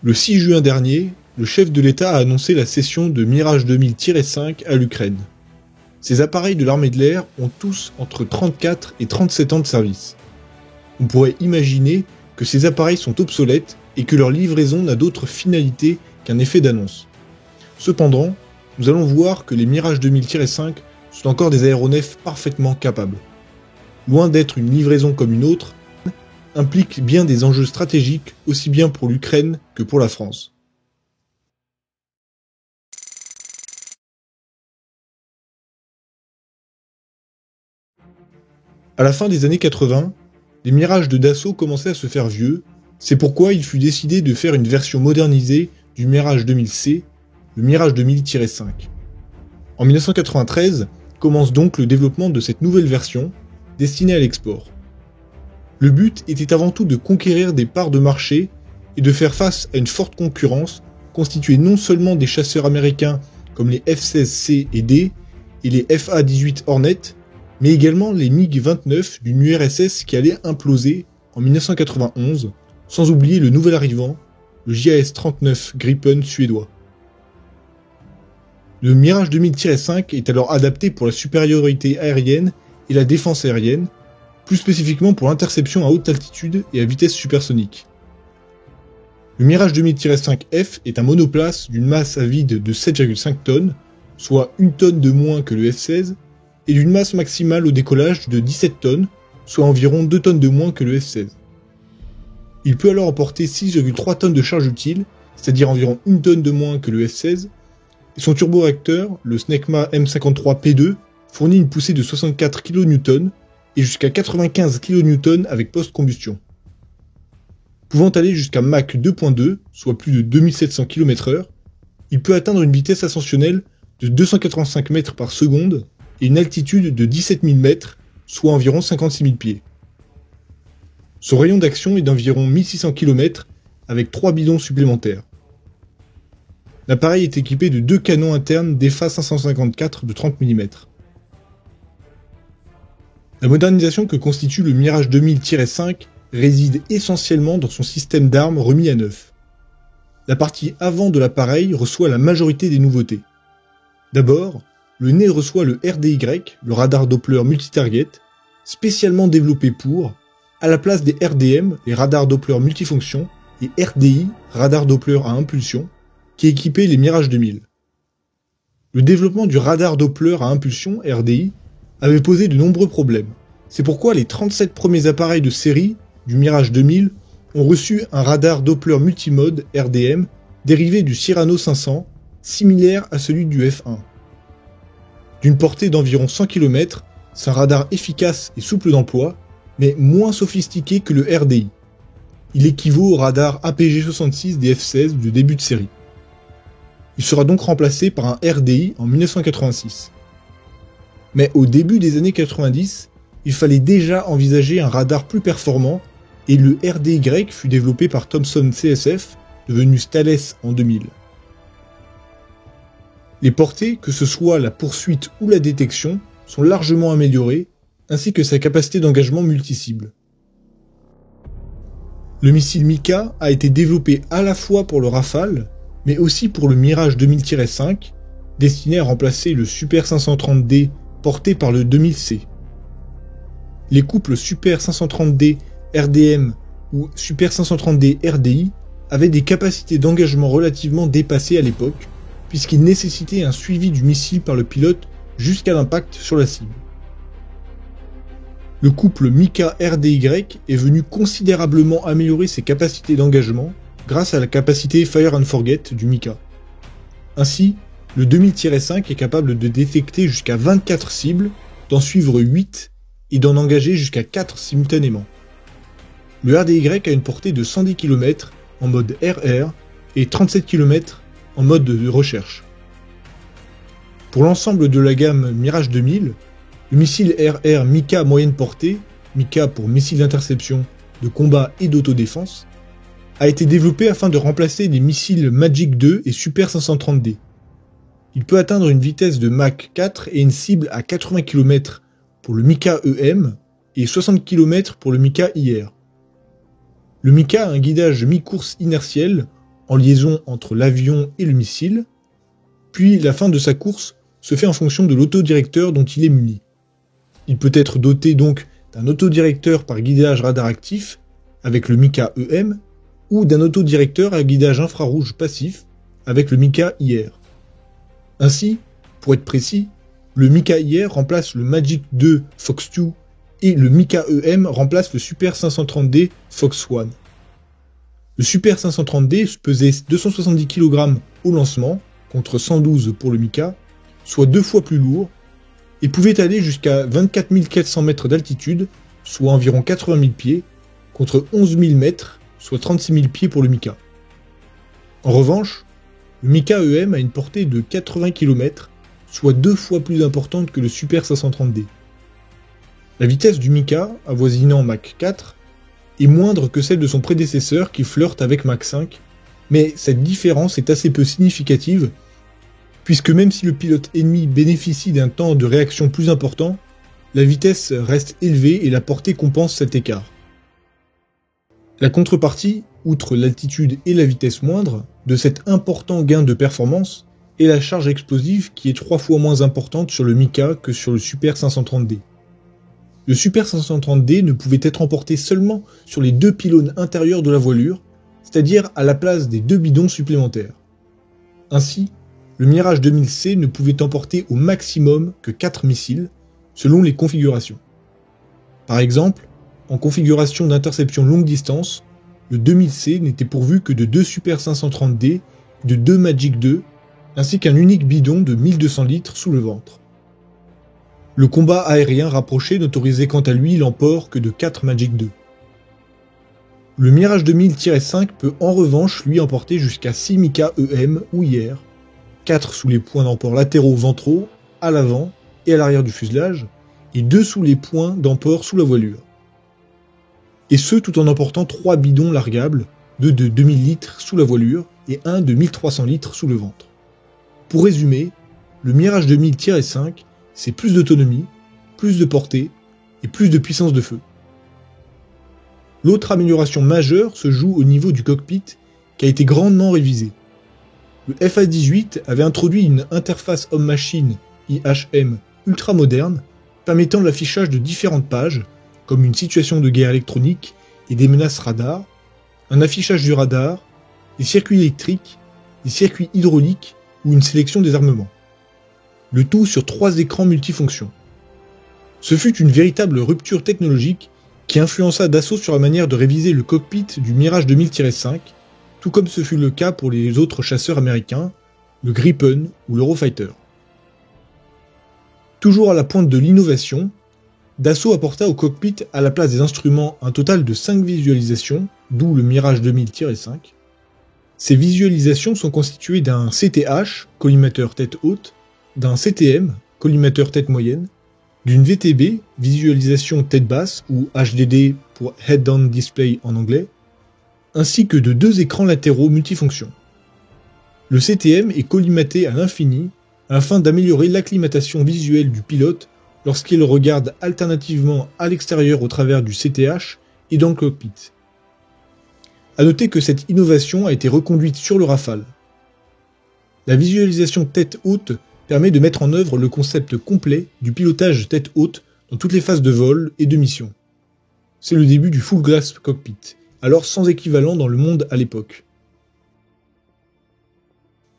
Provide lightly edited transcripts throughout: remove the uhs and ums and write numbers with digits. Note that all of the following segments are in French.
Le 6 juin dernier, le chef de l'État a annoncé la cession de Mirage 2000-5 à l'Ukraine. Ces appareils de l'armée de l'air ont tous entre 34 et 37 ans de service. On pourrait imaginer que ces appareils sont obsolètes et que leur livraison n'a d'autre finalité qu'un effet d'annonce. Cependant, nous allons voir que les Mirage 2000-5 sont encore des aéronefs parfaitement capables. Loin d'être une livraison comme une autre, implique bien des enjeux stratégiques aussi bien pour l'Ukraine que pour la France. À la fin des années 80, les Mirages de Dassault commençaient à se faire vieux, c'est pourquoi il fut décidé de faire une version modernisée du Mirage 2000C, le Mirage 2000-5. En 1993, commence donc le développement de cette nouvelle version, destinée à l'export. Le but était avant tout de conquérir des parts de marché et de faire face à une forte concurrence constituée non seulement des chasseurs américains comme les F-16C et D et les FA-18 Hornet, mais également les MiG-29 d'une URSS qui allait imploser en 1991, sans oublier le nouvel arrivant, le JAS-39 Gripen suédois. Le Mirage 2000-5 est alors adapté pour la supériorité aérienne et la défense aérienne, plus spécifiquement pour l'interception à haute altitude et à vitesse supersonique. Le Mirage 2000-5F est un monoplace d'une masse à vide de 7,5 tonnes, soit 1 tonne de moins que le F-16, et d'une masse maximale au décollage de 17 tonnes, soit environ 2 tonnes de moins que le F-16. Il peut alors emporter 6,3 tonnes de charge utile, c'est-à-dire environ 1 tonne de moins que le F-16, et son turboréacteur, le Snecma M53P2, fournit une poussée de 64 kN et jusqu'à 95 kN avec post-combustion. Pouvant aller jusqu'à Mach 2.2, soit plus de 2700 km/h, il peut atteindre une vitesse ascensionnelle de 285 mètres par seconde et une altitude de 17 000 mètres, soit environ 56 000 pieds. Son rayon d'action est d'environ 1600 km avec 3 bidons supplémentaires. L'appareil est équipé de 2 canons internes d'EFA 554 de 30 mm. La modernisation que constitue le Mirage 2000-5 réside essentiellement dans son système d'armes remis à neuf. La partie avant de l'appareil reçoit la majorité des nouveautés. D'abord, le nez reçoit le RDY, le radar Doppler multitarget, spécialement développé pour, à la place des RDM, les radars Doppler multifonctions, et RDI, radar Doppler à impulsion, qui équipaient les Mirage 2000. Le développement du radar Doppler à impulsion, RDI, avait posé de nombreux problèmes. C'est pourquoi les 37 premiers appareils de série du Mirage 2000 ont reçu un radar Doppler multimode, RDM, dérivé du Cyrano 500, similaire à celui du F1. D'une portée d'environ 100 km, c'est un radar efficace et souple d'emploi, mais moins sophistiqué que le RDI. Il équivaut au radar APG-66 des F-16 de début de série. Il sera donc remplacé par un RDI en 1986. Mais au début des années 90, il fallait déjà envisager un radar plus performant et le RDY fut développé par Thomson CSF, devenu Thales en 2000. Les portées, que ce soit la poursuite ou la détection, sont largement améliorées, ainsi que sa capacité d'engagement multi-cible. Le missile Mika a été développé à la fois pour le Rafale, mais aussi pour le Mirage 2000-5, destiné à remplacer le Super 530D porté par le 2000C. Les couples Super 530D RDM ou Super 530D RDI avaient des capacités d'engagement relativement dépassées à l'époque, puisqu'ils nécessitaient un suivi du missile par le pilote jusqu'à l'impact sur la cible. Le couple Mika-RDY est venu considérablement améliorer ses capacités d'engagement grâce à la capacité Fire and Forget du Mika. Ainsi, le 2000-5 est capable de détecter jusqu'à 24 cibles, d'en suivre 8 et d'en engager jusqu'à 4 simultanément. Le RDY a une portée de 110 km en mode RR et 37 km en mode de recherche. Pour l'ensemble de la gamme Mirage 2000, le missile RR Mika moyenne portée, Mika pour missile d'interception, de combat et d'autodéfense, a été développé afin de remplacer les missiles Magic 2 et Super 530D. Il peut atteindre une vitesse de Mach 4 et une cible à 80 km pour le Mika EM et 60 km pour le Mika IR. Le Mika a un guidage mi-course inertiel en liaison entre l'avion et le missile, puis la fin de sa course se fait en fonction de l'autodirecteur dont il est muni. Il peut être doté donc d'un autodirecteur par guidage radar actif avec le MICA-EM ou d'un autodirecteur à guidage infrarouge passif avec le MICA-IR. Ainsi, pour être précis, le MICA-IR remplace le Magic 2 Fox 2 et le MICA-EM remplace le Super 530D Fox 1. Le Super 530D pesait 270 kg au lancement, contre 112 pour le MICA, soit 2 fois plus lourd, et pouvait aller jusqu'à 24 400 mètres d'altitude, soit environ 80 000 pieds, contre 11 000 mètres, soit 36 000 pieds pour le MICA. En revanche, le MICA-EM a une portée de 80 km, soit 2 fois plus importante que le Super 530D. La vitesse du MICA, avoisinant Mach 4, est moindre que celle de son prédécesseur qui flirte avec Mach 5, mais cette différence est assez peu significative, puisque même si le pilote ennemi bénéficie d'un temps de réaction plus important, la vitesse reste élevée et la portée compense cet écart. La contrepartie, outre l'altitude et la vitesse moindre, de cet important gain de performance est la charge explosive qui est 3 fois moins importante sur le MICA que sur le Super 530D. Le Super 530D ne pouvait être emporté seulement sur les 2 pylônes intérieurs de la voilure, c'est-à-dire à la place des 2 bidons supplémentaires. Ainsi, le Mirage 2000C ne pouvait emporter au maximum que 4 missiles, selon les configurations. Par exemple, en configuration d'interception longue distance, le 2000C n'était pourvu que de 2 Super 530D, de 2 Magic 2, ainsi qu'un unique bidon de 1200 litres sous le ventre. Le combat aérien rapproché n'autorisait quant à lui l'emport que de 4 Magic 2. Le Mirage 2000-5 peut en revanche lui emporter jusqu'à 6 MICA-EM ou IR, 4 sous les points d'emport latéraux ventraux, à l'avant et à l'arrière du fuselage, et 2 sous les points d'emport sous la voilure. Et ce tout en emportant 3 bidons largables, 2 de 2000 litres sous la voilure et 1 de 1300 litres sous le ventre. Pour résumer, le Mirage 2000-5, c'est plus d'autonomie, plus de portée et plus de puissance de feu. L'autre amélioration majeure se joue au niveau du cockpit qui a été grandement révisé. Le FA-18 avait introduit une interface homme-machine IHM ultra moderne permettant l'affichage de différentes pages comme une situation de guerre électronique et des menaces radar, un affichage du radar, des circuits électriques, des circuits hydrauliques ou une sélection des armements. Le tout sur 3 écrans multifonctions. Ce fut une véritable rupture technologique qui influença Dassault sur la manière de réviser le cockpit du Mirage 2000-5, tout comme ce fut le cas pour les autres chasseurs américains, le Gripen ou l'Eurofighter. Toujours à la pointe de l'innovation, Dassault apporta au cockpit à la place des instruments un total de 5 visualisations, d'où le Mirage 2000-5. Ces visualisations sont constituées d'un CTH, collimateur tête haute, d'un CTM, collimateur tête moyenne, d'une VTB, visualisation tête basse ou HDD pour Head-Down Display en anglais, ainsi que de 2 écrans latéraux multifonctions. Le CTM est collimaté à l'infini afin d'améliorer l'acclimatation visuelle du pilote lorsqu'il regarde alternativement à l'extérieur au travers du CTH et dans le cockpit. A noter que cette innovation a été reconduite sur le Rafale. La visualisation tête haute permet de mettre en œuvre le concept complet du pilotage tête haute dans toutes les phases de vol et de mission. C'est le début du Full Glass Cockpit, alors sans équivalent dans le monde à l'époque.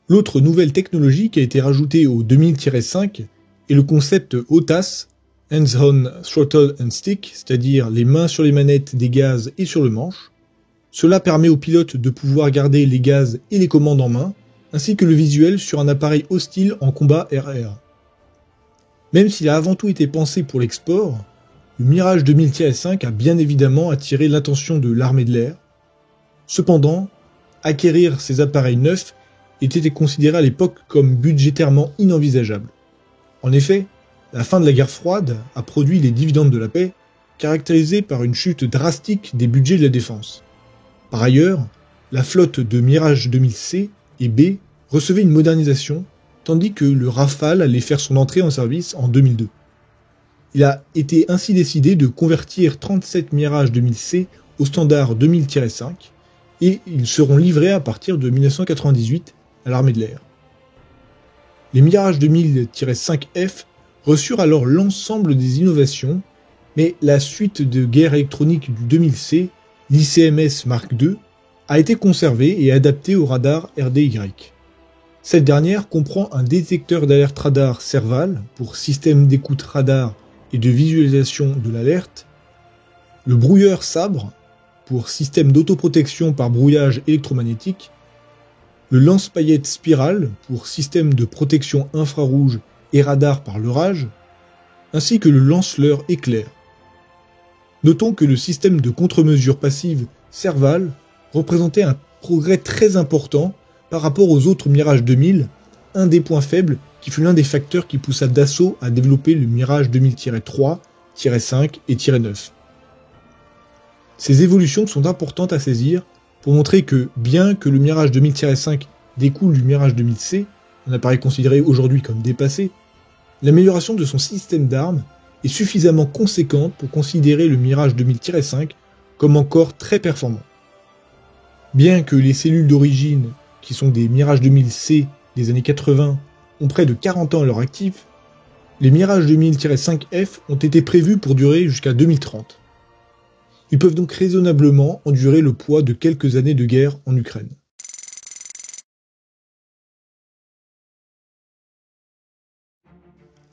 L'autre nouvelle technologie qui a été rajoutée au 2000-5 est le concept HOTAS, Hands On Throttle and Stick, c'est-à-dire les mains sur les manettes des gaz et sur le manche. Cela permet au pilote de pouvoir garder les gaz et les commandes en main, ainsi que le visuel sur un appareil hostile en combat RR. Même s'il a avant tout été pensé pour l'export, le Mirage 2000-5 a bien évidemment attiré l'attention de l'armée de l'air. Cependant, acquérir ces appareils neufs était considéré à l'époque comme budgétairement inenvisageable. En effet, la fin de la guerre froide a produit les dividendes de la paix, caractérisés par une chute drastique des budgets de la défense. Par ailleurs, la flotte de Mirage 2000C et B recevait une modernisation, tandis que le Rafale allait faire son entrée en service en 2002. Il a été ainsi décidé de convertir 37 Mirage 2000C au standard 2000-5 et ils seront livrés à partir de 1998 à l'armée de l'air. Les Mirage 2000-5F reçurent alors l'ensemble des innovations, mais la suite de guerre électronique du 2000C, l'ICMS Mark II, a été conservée et adaptée au radar RDY. Cette dernière comprend un détecteur d'alerte radar Serval pour système d'écoute radar et de visualisation de l'alerte, le brouilleur Sabre pour système d'autoprotection par brouillage électromagnétique, le lance-paillettes Spiral pour système de protection infrarouge et radar par l'orage, ainsi que le lance-leurre Éclair. Notons que le système de contre-mesure passive Serval représentait un progrès très important par rapport aux autres Mirage 2000, un des points faibles qui fut l'un des facteurs qui poussa Dassault à développer le Mirage 2000-3, -5 et -9. Ces évolutions sont importantes à saisir pour montrer que, bien que le Mirage 2000-5 découle du Mirage 2000C, un appareil considéré aujourd'hui comme dépassé, l'amélioration de son système d'armes est suffisamment conséquente pour considérer le Mirage 2000-5 comme encore très performant. Bien que les cellules d'origine, qui sont des Mirage 2000C des années 80, ont près de 40 ans à leur actif, les Mirage 2000-5F ont été prévus pour durer jusqu'à 2030. Ils peuvent donc raisonnablement endurer le poids de quelques années de guerre en Ukraine.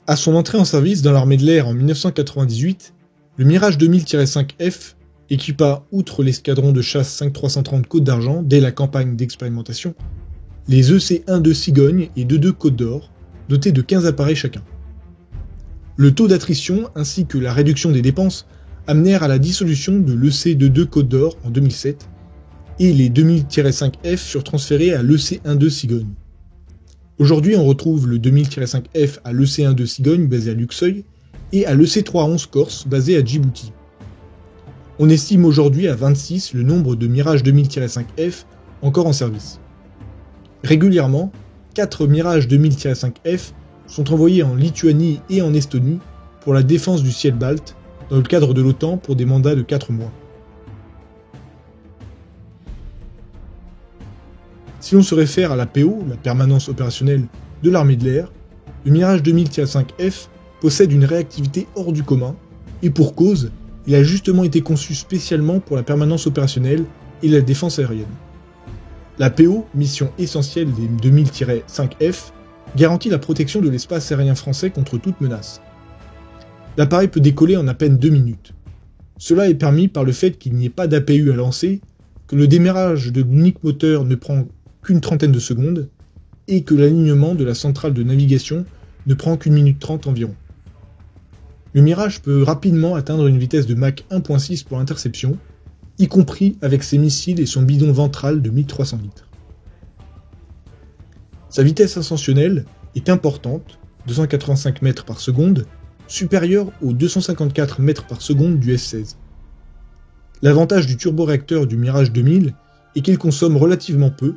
À son entrée en service dans l'armée de l'air en 1998, le Mirage 2000-5F équipa, outre l'escadron de chasse 5330 Côte d'Argent dès la campagne d'expérimentation, les EC-1-2 Cigogne et 2-2 Côte d'Or, dotés de 15 appareils chacun. Le taux d'attrition ainsi que la réduction des dépenses amenèrent à la dissolution de l'EC-2-2 Côte d'Or en 2007, et les 2000-5F furent transférés à l'EC-1-2 Cigogne. Aujourd'hui, on retrouve le 2000-5F à l'EC-1-2 Cigogne basé à Luxeuil et à l'EC-311 Corse basé à Djibouti. On estime aujourd'hui à 26 le nombre de Mirage 2000-5F encore en service. Régulièrement, 4 Mirage 2000-5F sont envoyés en Lituanie et en Estonie pour la défense du ciel balte dans le cadre de l'OTAN pour des mandats de 4 mois. Si l'on se réfère à la PO, la permanence opérationnelle de l'armée de l'air, le Mirage 2000-5F possède une réactivité hors du commun, et pour cause, il a justement été conçu spécialement pour la permanence opérationnelle et la défense aérienne. La PO, mission essentielle des 2000-5F, garantit la protection de l'espace aérien français contre toute menace. L'appareil peut décoller en à peine 2 minutes. Cela est permis par le fait qu'il n'y ait pas d'APU à lancer, que le démarrage de l'unique moteur ne prend qu'une trentaine de secondes, et que l'alignement de la centrale de navigation ne prend qu'1 minute 30 environ. Le Mirage peut rapidement atteindre une vitesse de Mach 1.6 pour l'interception, y compris avec ses missiles et son bidon ventral de 1300 litres. Sa vitesse ascensionnelle est importante, 285 mètres par seconde, supérieure aux 254 mètres par seconde du F-16. L'avantage du turboréacteur du Mirage 2000 est qu'il consomme relativement peu,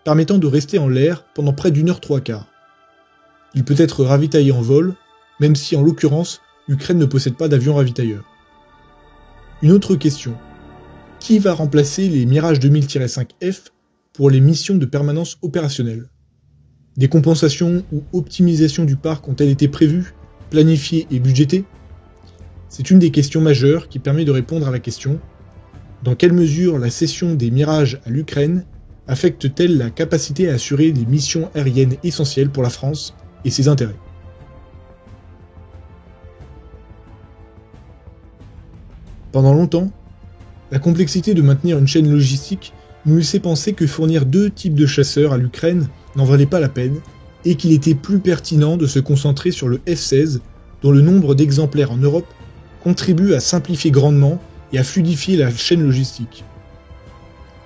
permettant de rester en l'air pendant près d'1 heure 3/4. Il peut être ravitaillé en vol, même si en l'occurrence, l'Ukraine ne possède pas d'avion ravitailleur. Une autre question. Qui va remplacer les Mirage 2000-5F pour les missions de permanence opérationnelle? Des compensations ou optimisations du parc ont-elles été prévues, planifiées et budgétées? C'est une des questions majeures qui permet de répondre à la question: dans quelle mesure la cession des Mirages à l'Ukraine affecte-t-elle la capacité à assurer des missions aériennes essentielles pour la France et ses intérêts? Pendant longtemps, la complexité de maintenir une chaîne logistique nous laissait penser que fournir 2 types de chasseurs à l'Ukraine n'en valait pas la peine, et qu'il était plus pertinent de se concentrer sur le F-16, dont le nombre d'exemplaires en Europe contribue à simplifier grandement et à fluidifier la chaîne logistique.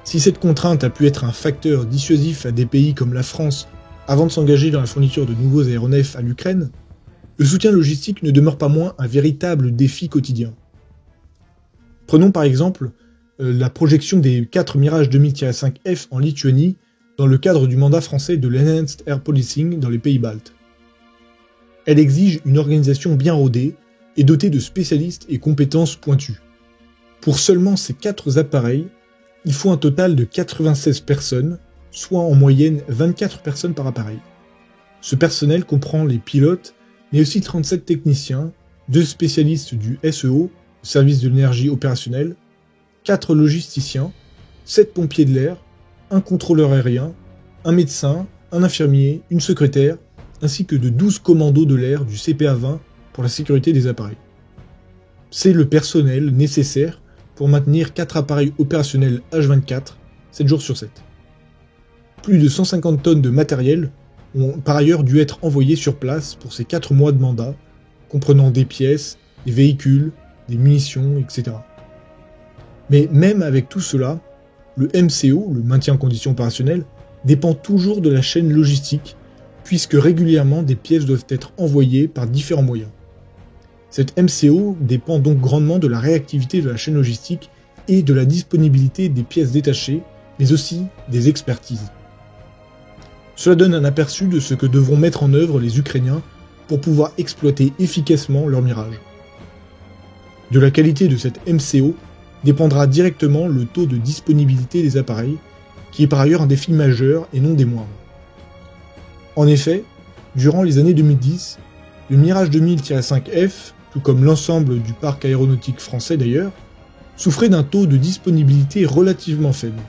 Si cette contrainte a pu être un facteur dissuasif à des pays comme la France avant de s'engager dans la fourniture de nouveaux aéronefs à l'Ukraine, le soutien logistique ne demeure pas moins un véritable défi quotidien. Prenons par exemple la projection des 4 Mirage 2000-5F en Lituanie dans le cadre du mandat français de l'Enhanced Air Policing dans les pays baltes. Elle exige une organisation bien rodée et dotée de spécialistes et compétences pointues. Pour seulement ces 4 appareils, Il faut un total de 96 personnes, soit en moyenne 24 personnes par appareil. Ce personnel comprend les pilotes, mais aussi 37 techniciens, 2 spécialistes du SEO, service de l'énergie opérationnelle, 4 logisticiens, 7 pompiers de l'air, un contrôleur aérien, un médecin, un infirmier, une secrétaire, ainsi que de 12 commandos de l'air du CPA-20 pour la sécurité des appareils. C'est le personnel nécessaire pour maintenir 4 appareils opérationnels H24, 7 jours sur 7. Plus de 150 tonnes de matériel ont par ailleurs dû être envoyées sur place pour ces 4 mois de mandat, comprenant des pièces, des véhicules, des munitions, etc. Mais même avec tout cela, le MCO, le maintien en condition opérationnelle, dépend toujours de la chaîne logistique, puisque régulièrement des pièces doivent être envoyées par différents moyens. Cette MCO dépend donc grandement de la réactivité de la chaîne logistique et de la disponibilité des pièces détachées, mais aussi des expertises. Cela donne un aperçu de ce que devront mettre en œuvre les Ukrainiens pour pouvoir exploiter efficacement leur Mirage. De la qualité de cette MCO dépendra directement le taux de disponibilité des appareils, qui est par ailleurs un défi majeur et non des moindres. En effet, durant les années 2010, le Mirage 2000-5F, tout comme l'ensemble du parc aéronautique français d'ailleurs, souffrait d'un taux de disponibilité relativement faible.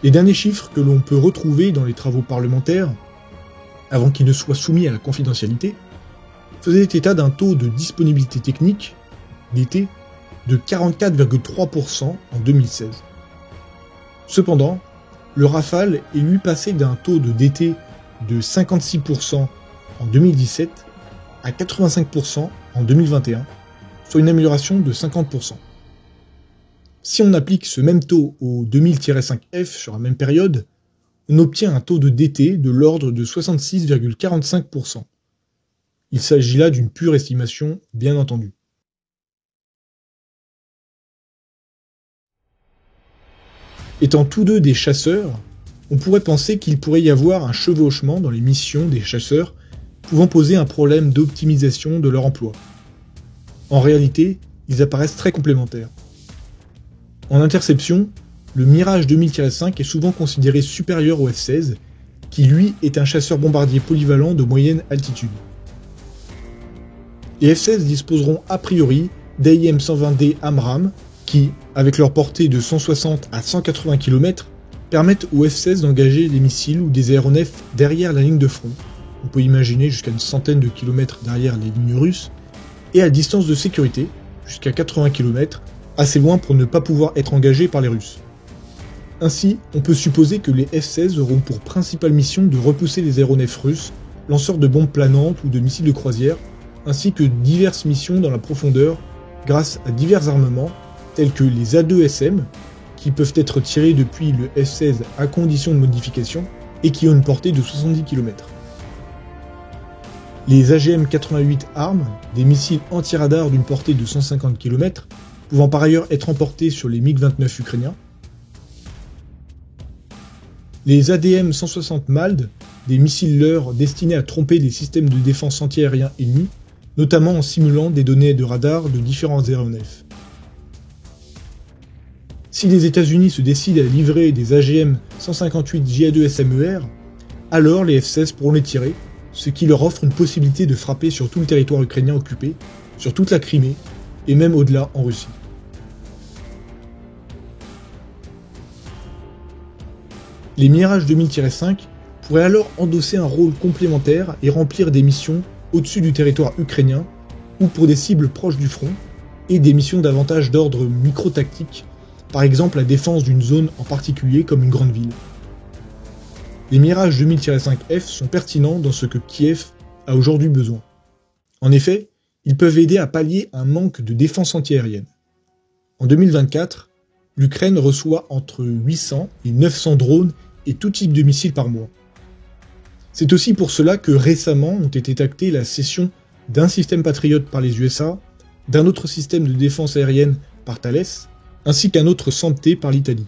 Les derniers chiffres que l'on peut retrouver dans les travaux parlementaires, avant qu'ils ne soient soumis à la confidentialité, faisaient état d'un taux de disponibilité technique, DT, de 44,3% en 2016. Cependant, le Rafale est lui passé d'un taux de DT de 56% en 2017 à 85% en 2021, soit une amélioration de 50%. Si on applique ce même taux au 2000-5F sur la même période, on obtient un taux de DT de l'ordre de 66,45%. Il s'agit là d'une pure estimation, bien entendu. Étant tous deux des chasseurs, on pourrait penser qu'il pourrait y avoir un chevauchement dans les missions des chasseurs, pouvant poser un problème d'optimisation de leur emploi. En réalité, ils apparaissent très complémentaires. En interception, le Mirage 2000-5 est souvent considéré supérieur au F-16, qui lui est un chasseur bombardier polyvalent de moyenne altitude. Les F-16 disposeront a priori d'AIM-120D AMRAAM, qui, avec leur portée de 160 à 180 km, permettent aux F-16 d'engager des missiles ou des aéronefs derrière la ligne de front, on peut imaginer jusqu'à une centaine de kilomètres derrière les lignes russes, et à distance de sécurité, jusqu'à 80 km, assez loin pour ne pas pouvoir être engagés par les Russes. Ainsi, on peut supposer que les F-16 auront pour principale mission de repousser les aéronefs russes, lanceurs de bombes planantes ou de missiles de croisière, ainsi que diverses missions dans la profondeur grâce à divers armements, tels que les A2SM, qui peuvent être tirés depuis le F-16 à condition de modification, et qui ont une portée de 70 km. Les AGM-88 ARM, des missiles anti-radar d'une portée de 150 km, pouvant par ailleurs être emportés sur les MiG-29 ukrainiens. Les ADM-160 MALD, des missiles leurres destinés à tromper les systèmes de défense antiaériens ennemis, notamment en simulant des données de radar de différents aéronefs. Si les États-Unis se décident à livrer des AGM-158 JA2SMER, alors les F-16 pourront les tirer, ce qui leur offre une possibilité de frapper sur tout le territoire ukrainien occupé, sur toute la Crimée, et même au-delà en Russie. Les Mirage 2000-5 pourraient alors endosser un rôle complémentaire et remplir des missions au-dessus du territoire ukrainien, ou pour des cibles proches du front, et des missions davantage d'ordre micro-tactique, par exemple la défense d'une zone en particulier comme une grande ville. Les Mirage 2000-5F sont pertinents dans ce que Kiev a aujourd'hui besoin. En effet, ils peuvent aider à pallier un manque de défense antiaérienne. En 2024, l'Ukraine reçoit entre 800 et 900 drones et tout type de missiles par mois. C'est aussi pour cela que récemment ont été actés la cession d'un système Patriot par les USA, d'un autre système de défense aérienne par Thales, ainsi qu'un autre SAMP-T par l'Italie.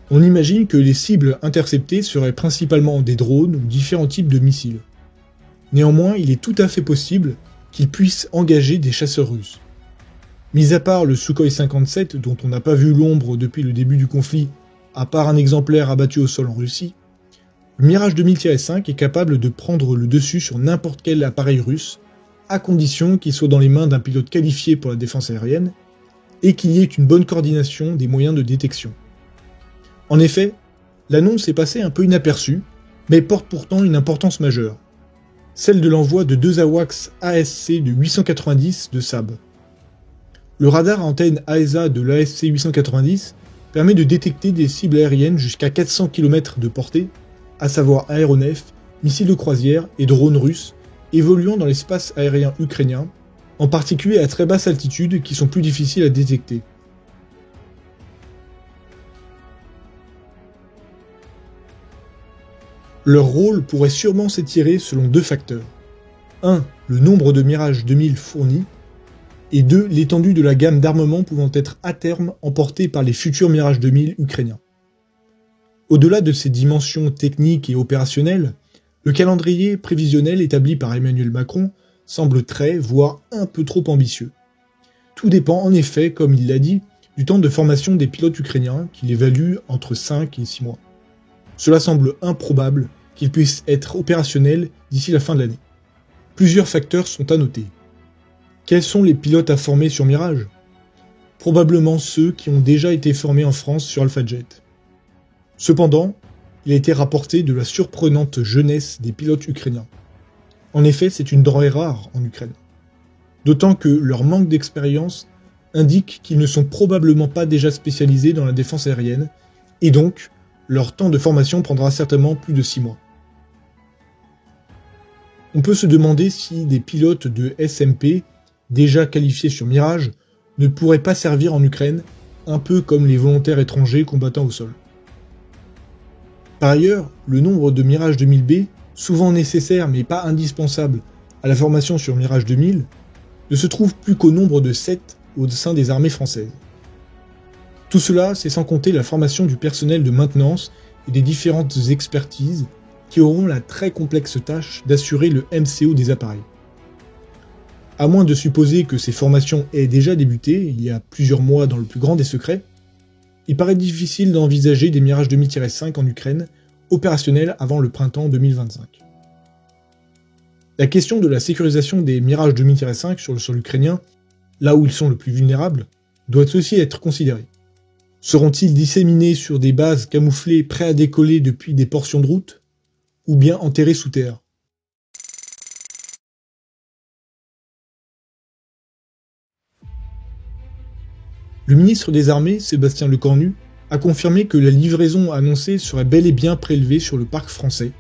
On imagine que les cibles interceptées seraient principalement des drones ou différents types de missiles. Néanmoins, il est tout à fait possible qu'ils puissent engager des chasseurs russes. Mis à part le Sukhoi 57, dont on n'a pas vu l'ombre depuis le début du conflit, à part un exemplaire abattu au sol en Russie, le Mirage 2000-5 est capable de prendre le dessus sur n'importe quel appareil russe, à condition qu'il soit dans les mains d'un pilote qualifié pour la défense aérienne, et qu'il y ait une bonne coordination des moyens de détection. En effet, l'annonce est passée un peu inaperçue, mais porte pourtant une importance majeure, celle de l'envoi de 2 AWACS ASC de 890 de Saab. Le radar à antenne AESA de l'ASC 890 permet de détecter des cibles aériennes jusqu'à 400 km de portée, à savoir aéronefs, missiles de croisière et drones russes évoluant dans l'espace aérien ukrainien, en particulier à très basse altitude qui sont plus difficiles à détecter. Leur rôle pourrait sûrement s'étirer selon 2 facteurs. 1. Le nombre de Mirage 2000 fournis, et 2. L'étendue de la gamme d'armements pouvant être à terme emportée par les futurs Mirage 2000 ukrainiens. Au-delà de ces dimensions techniques et opérationnelles, le calendrier prévisionnel établi par Emmanuel Macron semble très, voire un peu trop ambitieux. Tout dépend en effet, comme il l'a dit, du temps de formation des pilotes ukrainiens qu'il évalue entre 5 et 6 mois. Cela semble improbable qu'il puisse être opérationnel d'ici la fin de l'année. Plusieurs facteurs sont à noter. Quels sont les pilotes à former sur Mirage ? Probablement ceux qui ont déjà été formés en France sur AlphaJet. Cependant, il a été rapporté de la surprenante jeunesse des pilotes ukrainiens. En effet, c'est une denrée rare en Ukraine. D'autant que leur manque d'expérience indique qu'ils ne sont probablement pas déjà spécialisés dans la défense aérienne, et donc, leur temps de formation prendra certainement plus de 6 mois. On peut se demander si des pilotes de SMP, déjà qualifiés sur Mirage, ne pourraient pas servir en Ukraine, un peu comme les volontaires étrangers combattant au sol. Par ailleurs, le nombre de Mirage 2000B, souvent nécessaire mais pas indispensable à la formation sur Mirage 2000, ne se trouve plus qu'au nombre de 7 au sein des armées françaises. Tout cela, c'est sans compter la formation du personnel de maintenance et des différentes expertises qui auront la très complexe tâche d'assurer le MCO des appareils. À moins de supposer que ces formations aient déjà débuté il y a plusieurs mois dans le plus grand des secrets, il paraît difficile d'envisager des Mirage 2000-5 en Ukraine opérationnels avant le printemps 2025. La question de la sécurisation des Mirage 2000-5 sur le sol ukrainien, là où ils sont le plus vulnérables, doit aussi être considérée. Seront-ils disséminés sur des bases camouflées prêts à décoller depuis des portions de route, ou bien enterrés sous terre ? Le ministre des Armées, Sébastien Lecornu, a confirmé que la livraison annoncée serait bel et bien prélevée sur le parc français.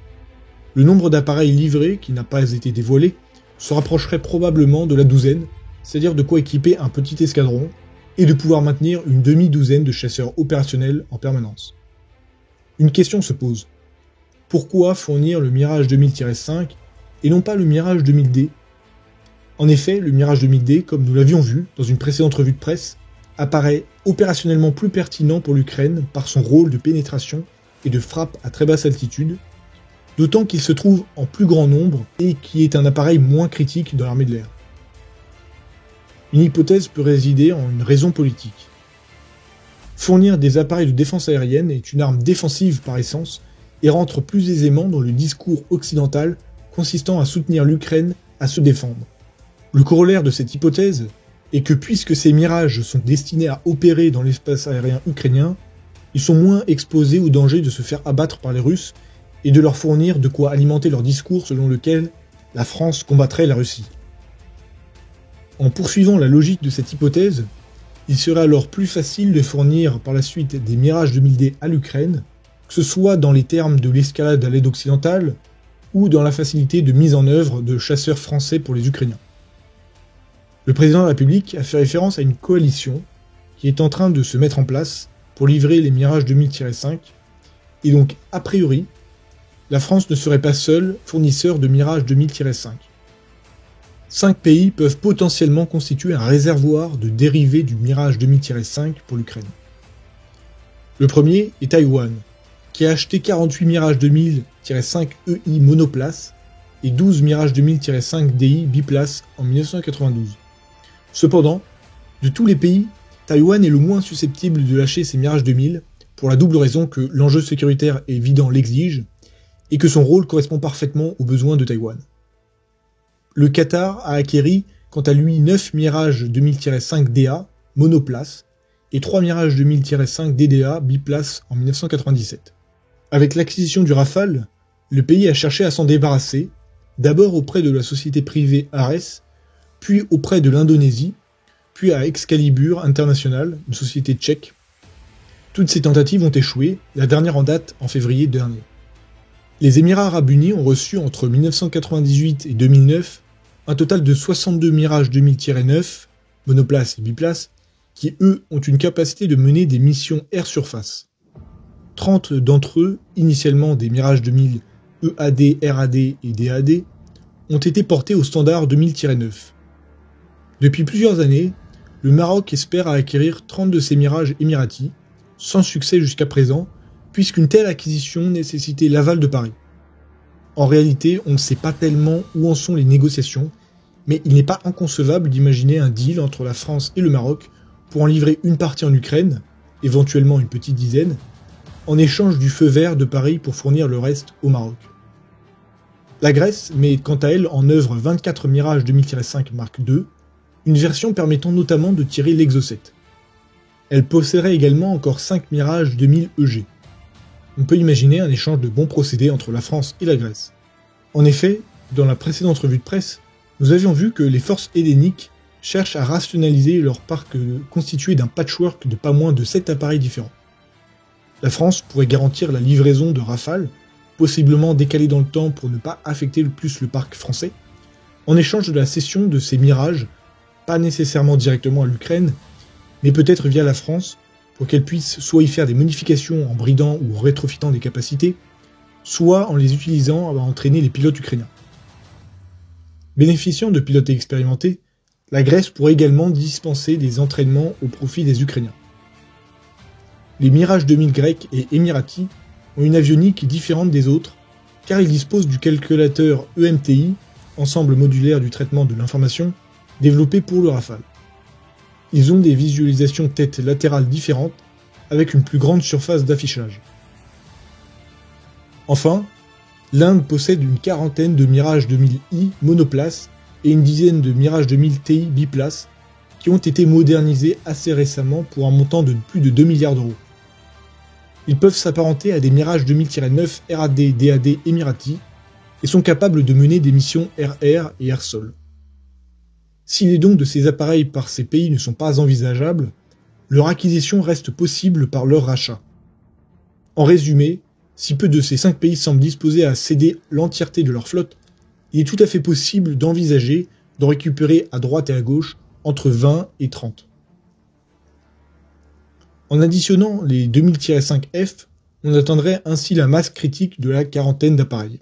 Le nombre d'appareils livrés, qui n'a pas été dévoilé, se rapprocherait probablement de la douzaine, c'est-à-dire de quoi équiper un petit escadron, et de pouvoir maintenir une demi-douzaine de chasseurs opérationnels en permanence. Une question se pose. Pourquoi fournir le Mirage 2000-5 et non pas le Mirage 2000D ? En effet, le Mirage 2000D, comme nous l'avions vu dans une précédente revue de presse, apparaît opérationnellement plus pertinent pour l'Ukraine par son rôle de pénétration et de frappe à très basse altitude, d'autant qu'il se trouve en plus grand nombre et qui est un appareil moins critique dans l'armée de l'air. Une hypothèse peut résider en une raison politique. Fournir des appareils de défense aérienne est une arme défensive par essence et rentre plus aisément dans le discours occidental consistant à soutenir l'Ukraine à se défendre. Le corollaire de cette hypothèse est que puisque ces mirages sont destinés à opérer dans l'espace aérien ukrainien, ils sont moins exposés au danger de se faire abattre par les Russes et de leur fournir de quoi alimenter leur discours selon lequel la France combattrait la Russie. En poursuivant la logique de cette hypothèse, il serait alors plus facile de fournir par la suite des Mirage 2000D à l'Ukraine, que ce soit dans les termes de l'escalade à l'aide occidentale ou dans la facilité de mise en œuvre de chasseurs français pour les Ukrainiens. Le président de la République a fait référence à une coalition qui est en train de se mettre en place pour livrer les Mirage 2000-5, et donc, a priori, la France ne serait pas seule fournisseur de Mirage 2000-5. 5 pays peuvent potentiellement constituer un réservoir de dérivés du Mirage 2000-5 pour l'Ukraine. Le premier est Taïwan, qui a acheté 48 Mirage 2000-5 EI monoplace et 12 Mirage 2000-5 DI biplace en 1992. Cependant, De tous les pays, Taïwan est le moins susceptible de lâcher ses Mirage 2000, pour la double raison que l'enjeu sécuritaire évident l'exige, et que son rôle correspond parfaitement aux besoins de Taïwan. Le Qatar a acquéri, quant à lui, 9 Mirage 2000-5 DA, monoplace, et 3 Mirage 2000-5 DDA, biplace en 1997. Avec l'acquisition du Rafale, le pays a cherché à s'en débarrasser, d'abord auprès de la société privée Ares, puis auprès de l'Indonésie, puis à Excalibur International, une société tchèque. Toutes ces tentatives ont échoué, la dernière en date en février dernier. Les Émirats Arabes Unis ont reçu entre 1998 et 2009 un total de 62 Mirage 2000-9, monoplace et biplace, qui eux ont une capacité de mener des missions air surface. 30 d'entre eux, initialement des Mirage 2000 EAD, RAD et DAD, ont été portés au standard 2000-9. Depuis plusieurs années, le Maroc espère acquérir 30 de ces Mirages émiratis, sans succès jusqu'à présent, puisqu'une telle acquisition nécessitait l'aval de Paris. En réalité, on ne sait pas tellement où en sont les négociations, mais il n'est pas inconcevable d'imaginer un deal entre la France et le Maroc pour en livrer une partie en Ukraine, éventuellement une petite dizaine, en échange du feu vert de Paris pour fournir le reste au Maroc. La Grèce met quant à elle en œuvre 24 Mirage 2000-5 Mark II, une version permettant notamment de tirer l'Exocet. Elle posséderait également encore 5 Mirage 2000 EG. On peut imaginer un échange de bons procédés entre la France et la Grèce. En effet, dans la précédente revue de presse, nous avions vu que les forces helléniques cherchent à rationaliser leur parc constitué d'un patchwork de pas moins de 7 appareils différents. La France pourrait garantir la livraison de Rafale, possiblement décalée dans le temps pour ne pas affecter le plus le parc français, en échange de la cession de ces Mirages, pas nécessairement directement à l'Ukraine, mais peut-être via la France, pour qu'elle puisse soit y faire des modifications en bridant ou en rétrofitant des capacités, soit en les utilisant à entraîner les pilotes ukrainiens. Bénéficiant de pilotes expérimentés, la Grèce pourrait également dispenser des entraînements au profit des Ukrainiens. Les Mirage 2000 grecs et émiratis ont une avionique différente des autres, car ils disposent du calculateur EMTI, ensemble modulaire du traitement de l'information, développé pour le Rafale. Ils ont des visualisations tête latérales différentes, avec une plus grande surface d'affichage. Enfin, l'Inde possède une quarantaine de Mirage 2000i monoplace et une dizaine de Mirage 2000 Ti biplace, qui ont été modernisés assez récemment pour un montant de plus de 2 milliards d'euros. Ils peuvent s'apparenter à des Mirage 2000-9 RAD DAD émiratis et sont capables de mener des missions air-air et air-sol. Si les dons de ces appareils par ces pays ne sont pas envisageables, leur acquisition reste possible par leur rachat. En résumé, si peu de ces 5 pays semblent disposés à céder l'entièreté de leur flotte, il est tout à fait possible d'envisager d'en récupérer à droite et à gauche entre 20 et 30. En additionnant les 2000-5F, on atteindrait ainsi la masse critique de la quarantaine d'appareils.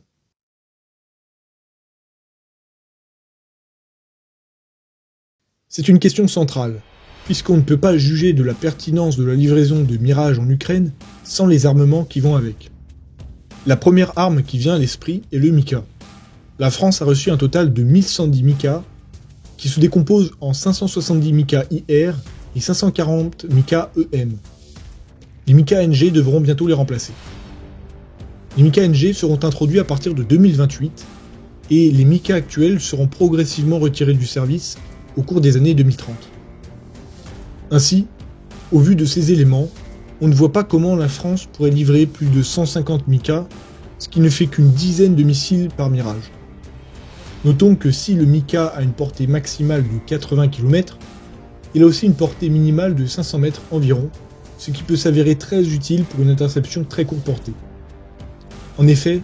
C'est une question centrale, puisqu'on ne peut pas juger de la pertinence de la livraison de Mirage en Ukraine sans les armements qui vont avec. La première arme qui vient à l'esprit est le Mika. La France a reçu un total de 1110 Mika, qui se décomposent en 570 Mika IR et 540 Mika EM. Les Mika NG devront bientôt les remplacer. Les Mika NG seront introduits à partir de 2028, et les Mika actuels seront progressivement retirés du service au cours des années 2030. Ainsi, au vu de ces éléments, on ne voit pas comment la France pourrait livrer plus de 150 Mika, ce qui ne fait qu'une dizaine de missiles par Mirage. Notons que si le Mika a une portée maximale de 80 km, il a aussi une portée minimale de 500 mètres environ, ce qui peut s'avérer très utile pour une interception très courte portée. En effet,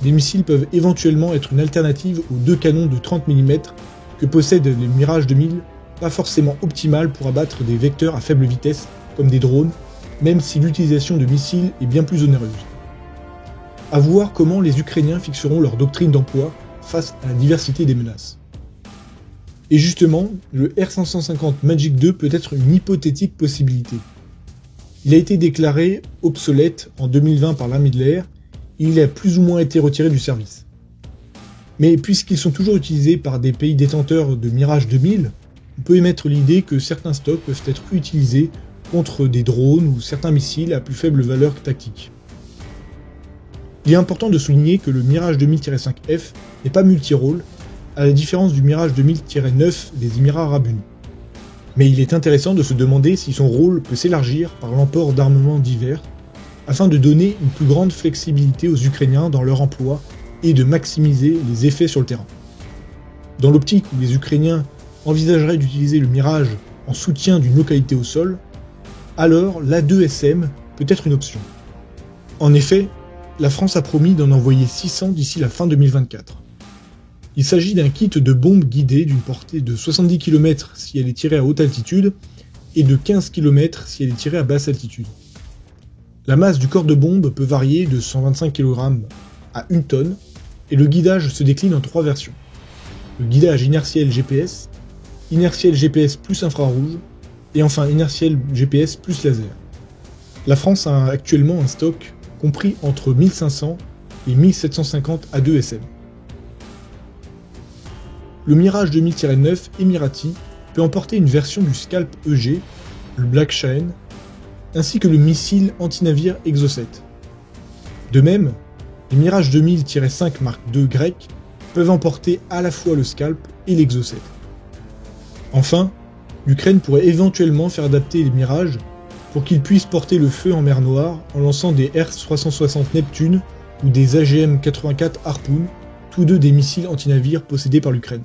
les missiles peuvent éventuellement être une alternative aux 2 canons de 30 mm que possèdent les Mirage 2000, pas forcément optimales pour abattre des vecteurs à faible vitesse, comme des drones, même si l'utilisation de missiles est bien plus onéreuse. À voir comment les Ukrainiens fixeront leur doctrine d'emploi face à la diversité des menaces. Et justement, le R550 Magic II peut être une hypothétique possibilité. Il a été déclaré obsolète en 2020 par l'armée de l'air, et il a plus ou moins été retiré du service. Mais puisqu'ils sont toujours utilisés par des pays détenteurs de Mirage 2000, on on peut émettre l'idée que certains stocks peuvent être utilisés contre des drones ou certains missiles à plus faible valeur tactique. Il est important de souligner que le Mirage 2000-5F n'est pas multi-rôle, à la différence du Mirage 2000-9 des Émirats Arabes Unis. Mais il est intéressant de se demander si son rôle peut s'élargir par l'emport d'armements divers, afin de donner une plus grande flexibilité aux Ukrainiens dans leur emploi et de maximiser les effets sur le terrain. Dans l'optique où les Ukrainiens envisageraient d'utiliser le Mirage en soutien d'une localité au sol, alors l'A2SM peut être une option. En effet, la France a promis d'en envoyer 600 d'ici la fin 2024. Il s'agit d'un kit de bombes guidées d'une portée de 70 km si elle est tirée à haute altitude et de 15 km si elle est tirée à basse altitude. La masse du corps de bombe peut varier de 125 kg à 1 tonne et le guidage se décline en 3 versions. Le guidage inertiel GPS plus infrarouge et enfin inertiel GPS plus laser. La France a actuellement un stock compris entre 1500 et 1750 A2SM. Le Mirage 2000-9 Emirati peut emporter une version du Scalp EG, le Black Shane, ainsi que le missile anti-navire Exocet. De même, les Mirage 2000-5 Mark II grecs peuvent emporter à la fois le Scalp et l'Exocet. Enfin, l'Ukraine pourrait éventuellement faire adapter les Mirages pour qu'ils puissent porter le feu en mer Noire en lançant des R-360 Neptune ou des AGM-84 Harpoon, tous deux des missiles anti-navires possédés par l'Ukraine.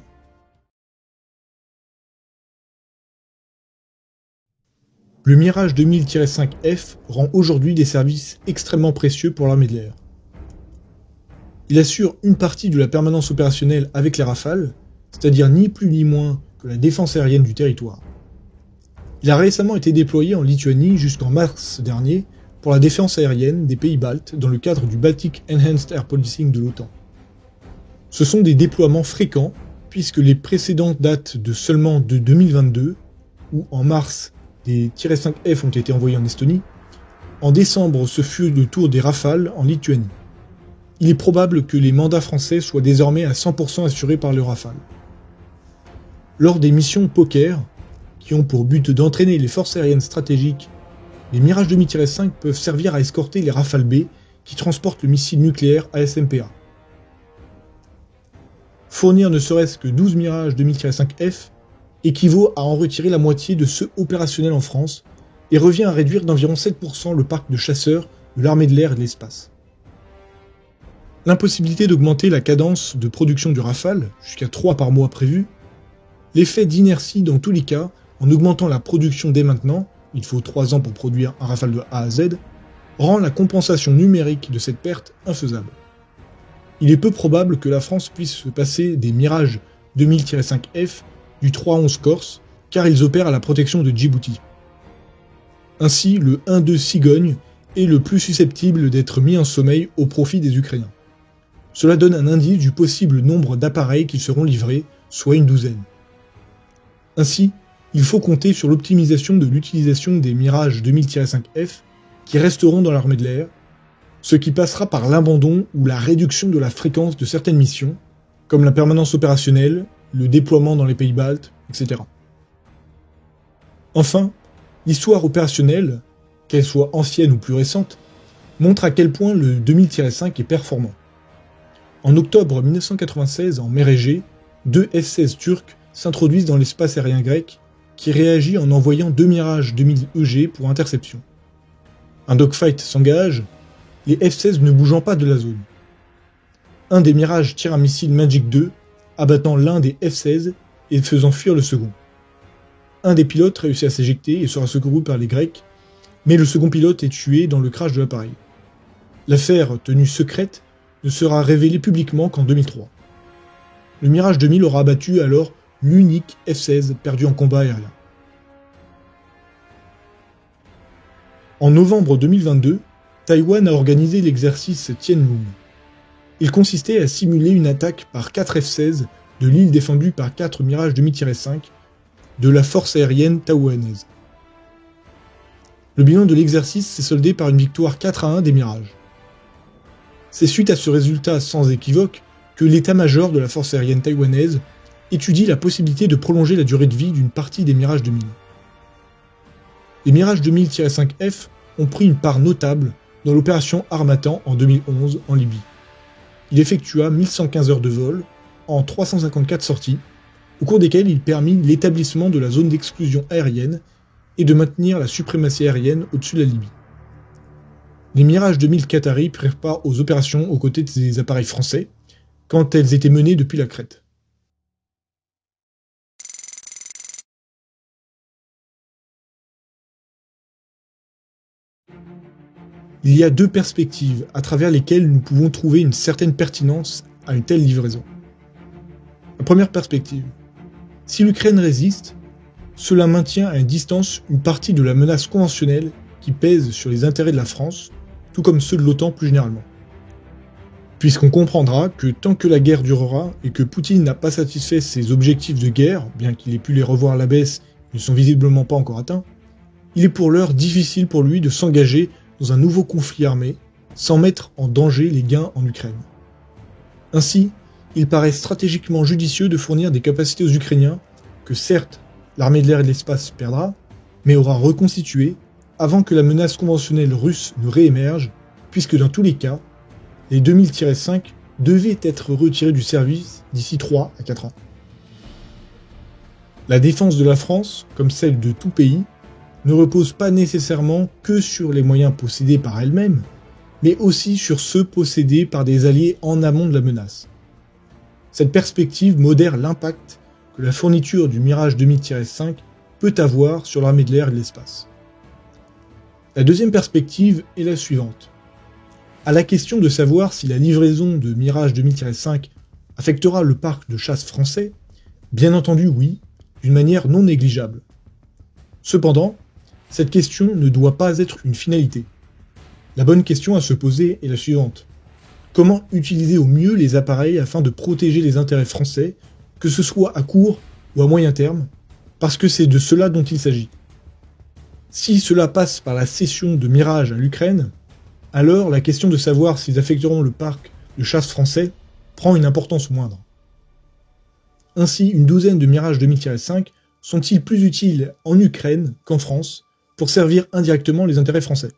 Le Mirage 2000-5F rend aujourd'hui des services extrêmement précieux pour l'armée de l'air. Il assure une partie de la permanence opérationnelle avec les Rafales, c'est-à-dire ni plus ni moins que la défense aérienne du territoire. Il a récemment été déployé en Lituanie jusqu'en mars dernier pour la défense aérienne des pays baltes dans le cadre du Baltic Enhanced Air Policing de l'OTAN. Ce sont des déploiements fréquents puisque les précédents datent de seulement de 2022, où en mars des -5F ont été envoyés en Estonie. En décembre, ce fut le tour des Rafales en Lituanie. Il est probable que les mandats français soient désormais à 100% assurés par le Rafale. Lors des missions Poker, qui ont pour but d'entraîner les forces aériennes stratégiques, les Mirage 2000-5 peuvent servir à escorter les Rafale B qui transportent le missile nucléaire ASMPA. Fournir ne serait-ce que 12 Mirage 2000-5F équivaut à en retirer la moitié de ceux opérationnels en France et revient à réduire d'environ 7% le parc de chasseurs de l'armée de l'air et de l'espace. L'impossibilité d'augmenter la cadence de production du Rafale, jusqu'à 3 par mois prévu, l'effet d'inertie dans tous les cas, en augmentant la production dès maintenant, il faut 3 ans pour produire un Rafale de A à Z, rend la compensation numérique de cette perte infaisable. Il est peu probable que la France puisse se passer des Mirage 2000-5F du 311 Corse, car ils opèrent à la protection de Djibouti. Ainsi, le 1-2 Cigogne est le plus susceptible d'être mis en sommeil au profit des Ukrainiens. Cela donne un indice du possible nombre d'appareils qui seront livrés, soit une douzaine. Ainsi, il faut compter sur l'optimisation de l'utilisation des Mirage 2000-5F qui resteront dans l'armée de l'air, ce qui passera par l'abandon ou la réduction de la fréquence de certaines missions, comme la permanence opérationnelle, le déploiement dans les pays baltes, etc. Enfin, l'histoire opérationnelle, qu'elle soit ancienne ou plus récente, montre à quel point le 2000-5 est performant. En octobre 1996, en mer Égée, 2 F-16 turcs s'introduisent dans l'espace aérien grec, qui réagit en envoyant 2 Mirage 2000 EG pour interception. Un dogfight s'engage, les F-16 ne bougeant pas de la zone. Un des Mirages tire un missile Magic 2, abattant l'un des F-16 et faisant fuir le second. Un des pilotes réussit à s'éjecter et sera secouru par les Grecs, mais le second pilote est tué dans le crash de l'appareil. L'affaire, tenue secrète, ne sera révélée publiquement qu'en 2003. Le Mirage 2000 aura abattu alors l'unique F-16 perdu en combat aérien. En novembre 2022, Taïwan a organisé l'exercice Tianlong. Il consistait à simuler une attaque par 4 F-16 de l'île défendue par 4 Mirage 2000-5 de la force aérienne taïwanaise. Le bilan de l'exercice s'est soldé par une victoire 4-1 des Mirages. C'est suite à ce résultat sans équivoque que l'état-major de la force aérienne taïwanaise étudie la possibilité de prolonger la durée de vie d'une partie des Mirage 2000. Les Mirage 2000-5F ont pris une part notable dans l'opération Harmattan en 2011 en Libye. Il effectua 1115 heures de vol en 354 sorties, au cours desquelles il permit l'établissement de la zone d'exclusion aérienne et de maintenir la suprématie aérienne au-dessus de la Libye. Les Mirage 2000 qataris prirent part aux opérations aux côtés des appareils français, quand elles étaient menées depuis la Crète. Il y a deux perspectives à travers lesquelles nous pouvons trouver une certaine pertinence à une telle livraison. La première perspective. Si l'Ukraine résiste, cela maintient à une distance une partie de la menace conventionnelle qui pèse sur les intérêts de la France, tout comme ceux de l'OTAN plus généralement. Puisqu'on comprendra que tant que la guerre durera et que Poutine n'a pas satisfait ses objectifs de guerre, bien qu'il ait pu les revoir à la baisse, ils ne sont visiblement pas encore atteints, il est pour l'heure difficile pour lui de s'engager dans un nouveau conflit armé sans mettre en danger les gains en Ukraine. Ainsi, il paraît stratégiquement judicieux de fournir des capacités aux Ukrainiens que certes l'armée de l'air et de l'espace perdra, mais aura reconstituées avant que la menace conventionnelle russe ne réémerge, puisque dans tous les cas, les 2000-5 devaient être retirés du service d'ici 3 à 4 ans. La défense de la France, comme celle de tout pays, ne repose pas nécessairement que sur les moyens possédés par elle-même, mais aussi sur ceux possédés par des alliés en amont de la menace. Cette perspective modère l'impact que la fourniture du Mirage 2000-5 peut avoir sur l'armée de l'air et de l'espace. La deuxième perspective est la suivante. À la question de savoir si la livraison de Mirage 2000-5 affectera le parc de chasse français, bien entendu oui, d'une manière non négligeable. Cependant, cette question ne doit pas être une finalité. La bonne question à se poser est la suivante. Comment utiliser au mieux les appareils afin de protéger les intérêts français, que ce soit à court ou à moyen terme, parce que c'est de cela dont il s'agit. Si cela passe par la cession de Mirage à l'Ukraine, alors la question de savoir s'ils affecteront le parc de chasse français prend une importance moindre. Ainsi, une douzaine de Mirage 2000-5 sont-ils plus utiles en Ukraine qu'en France pour servir indirectement les intérêts français?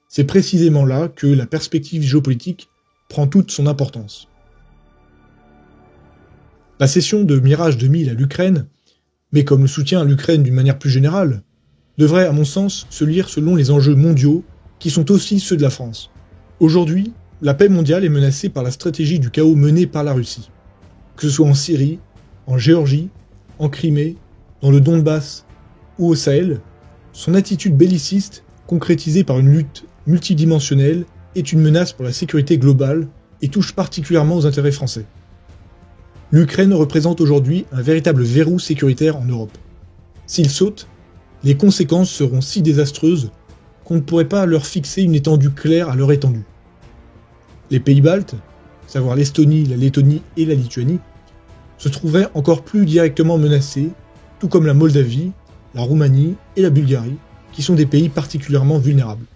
C'est précisément là que la perspective géopolitique prend toute son importance. La cession de Mirage 2000 à l'Ukraine, mais comme le soutien à l'Ukraine d'une manière plus générale, devrait à mon sens se lire selon les enjeux mondiaux qui sont aussi ceux de la France. Aujourd'hui, la paix mondiale est menacée par la stratégie du chaos menée par la Russie. Que ce soit en Syrie, en Géorgie, en Crimée, dans le Donbass ou au Sahel, son attitude belliciste, concrétisée par une lutte multidimensionnelle, est une menace pour la sécurité globale et touche particulièrement aux intérêts français. L'Ukraine représente aujourd'hui un véritable verrou sécuritaire en Europe. S'il saute, les conséquences seront si désastreuses qu'on ne pourrait pas leur fixer une étendue claire à leur étendue. Les pays baltes, à savoir l'Estonie, la Lettonie et la Lituanie, se trouveraient encore plus directement menacés, tout comme la Moldavie, la Roumanie et la Bulgarie, qui sont des pays particulièrement vulnérables.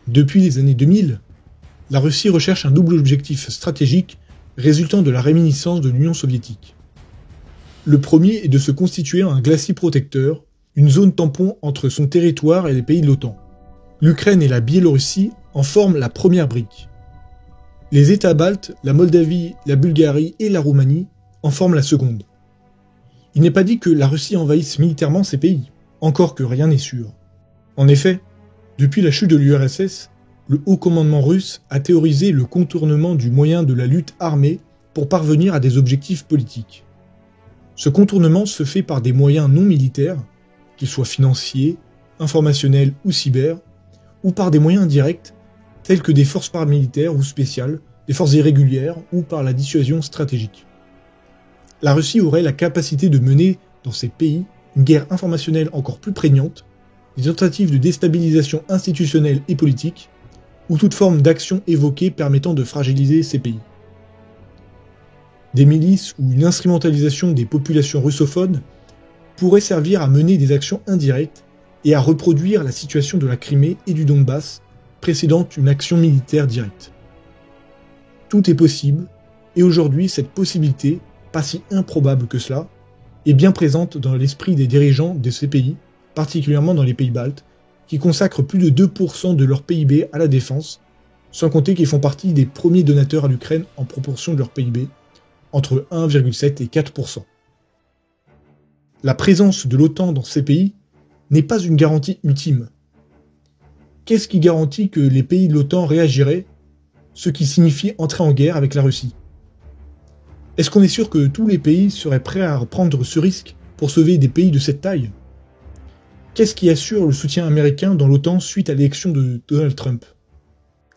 Depuis les années 2000, la Russie recherche un double objectif stratégique résultant de la réminiscence de l'Union soviétique. Le premier est de se constituer un glacis protecteur, une zone tampon entre son territoire et les pays de l'OTAN. L'Ukraine et la Biélorussie en forment la première brique. Les États baltes, la Moldavie, la Bulgarie et la Roumanie en forment la seconde. Il n'est pas dit que la Russie envahisse militairement ces pays, encore que rien n'est sûr. En effet, depuis la chute de l'URSS, le haut commandement russe a théorisé le contournement du moyen de la lutte armée pour parvenir à des objectifs politiques. Ce contournement se fait par des moyens non militaires, qu'ils soient financiers, informationnels ou cyber, ou par des moyens indirects, tels que des forces paramilitaires ou spéciales, des forces irrégulières ou par la dissuasion stratégique. La Russie aurait la capacité de mener dans ces pays une guerre informationnelle encore plus prégnante, des tentatives de déstabilisation institutionnelle et politique, ou toute forme d'action évoquée permettant de fragiliser ces pays. Des milices ou une instrumentalisation des populations russophones pourraient servir à mener des actions indirectes et à reproduire la situation de la Crimée et du Donbass précédant une action militaire directe. Tout est possible, et aujourd'hui cette possibilité pas si improbable que cela, est bien présente dans l'esprit des dirigeants de ces pays, particulièrement dans les pays baltes, qui consacrent plus de 2% de leur PIB à la défense, sans compter qu'ils font partie des premiers donateurs à l'Ukraine en proportion de leur PIB, entre 1,7 et 4%. La présence de l'OTAN dans ces pays n'est pas une garantie ultime. Qu'est-ce qui garantit que les pays de l'OTAN réagiraient, ce qui signifie entrer en guerre avec la Russie? Est-ce qu'on est sûr que tous les pays seraient prêts à prendre ce risque pour sauver des pays de cette taille? Qu'est-ce qui assure le soutien américain dans l'OTAN suite à l'élection de Donald Trump?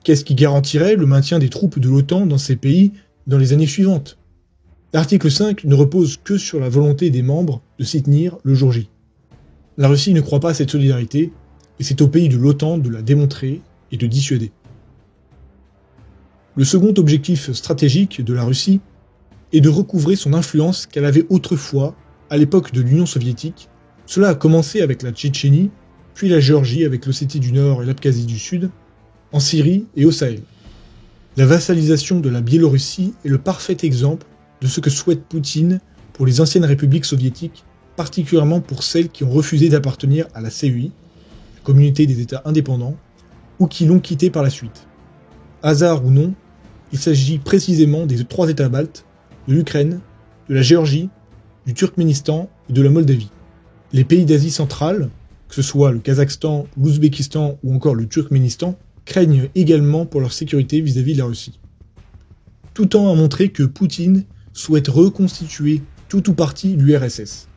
Qu'est-ce qui garantirait le maintien des troupes de l'OTAN dans ces pays dans les années suivantes? L'article 5 ne repose que sur la volonté des membres de s'y tenir le jour J. La Russie ne croit pas à cette solidarité, et c'est aux pays de l'OTAN de la démontrer et de dissuader. Le second objectif stratégique de la Russie est de recouvrer son influence qu'elle avait autrefois, à l'époque de l'Union soviétique. Cela a commencé avec la Tchétchénie, puis la Géorgie avec l'Ossétie du Nord et l'Abkhazie du Sud, en Syrie et au Sahel. La vassalisation de la Biélorussie est le parfait exemple de ce que souhaite Poutine pour les anciennes républiques soviétiques, particulièrement pour celles qui ont refusé d'appartenir à la CEI, la communauté des États indépendants, ou qui l'ont quitté par la suite. Hasard ou non, il s'agit précisément des 3 États baltes, de l'Ukraine, de la Géorgie, du Turkménistan et de la Moldavie. Les pays d'Asie centrale, que ce soit le Kazakhstan, l'Ouzbékistan ou encore le Turkménistan, craignent également pour leur sécurité vis-à-vis de la Russie. Tout tend à montrer que Poutine souhaite reconstituer tout ou partie l'URSS.